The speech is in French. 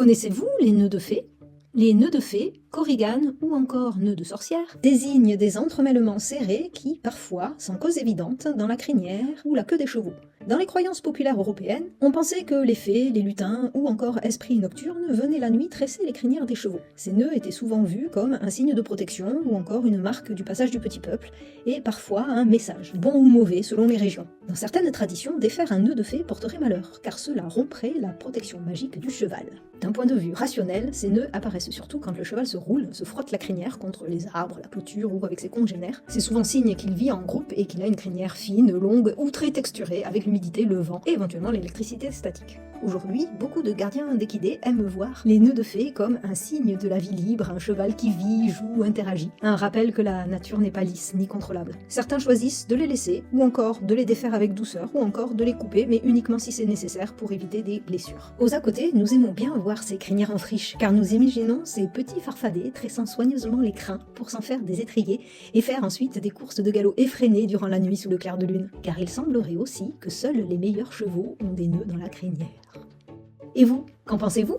Connaissez-vous les nœuds de fées? Les nœuds de fées, korrigan ou encore nœuds de sorcière désignent des entremêlements serrés qui, parfois, sans cause évidente, dans la crinière ou la queue des chevaux. Dans les croyances populaires européennes, on pensait que les fées, les lutins ou encore esprits nocturnes venaient la nuit tresser les crinières des chevaux. Ces nœuds étaient souvent vus comme un signe de protection ou encore une marque du passage du petit peuple, et parfois un message, bon ou mauvais selon les régions. Dans certaines traditions, défaire un nœud de fée porterait malheur, car cela romprait la protection magique du cheval. D'un point de vue rationnel, ces nœuds apparaissent surtout quand le cheval se roule, se frotte la crinière contre les arbres, la clôture ou avec ses congénères. C'est souvent signe qu'il vit en groupe et qu'il a une crinière fine, longue ou très texturée, avec l'humidité, le vent et éventuellement l'électricité statique. Aujourd'hui, beaucoup de gardiens d'équidés aiment voir les nœuds de fée comme un signe de la vie libre, un cheval qui vit, joue, interagit, un rappel que la nature n'est pas lisse ni contrôlable. Certains choisissent de les laisser, ou encore de les défaire avec douceur, ou encore de les couper, mais uniquement si c'est nécessaire pour éviter des blessures. Aux à côté, nous aimons bien voir ces crinières en friche, car nous imaginons ces petits farfadets tressant soigneusement les crins pour s'en faire des étriers et faire ensuite des courses de galop effrénées durant la nuit sous le clair de lune. Car il semblerait aussi que seuls les meilleurs chevaux ont des nœuds dans la crinière. Et vous, qu'en pensez-vous ?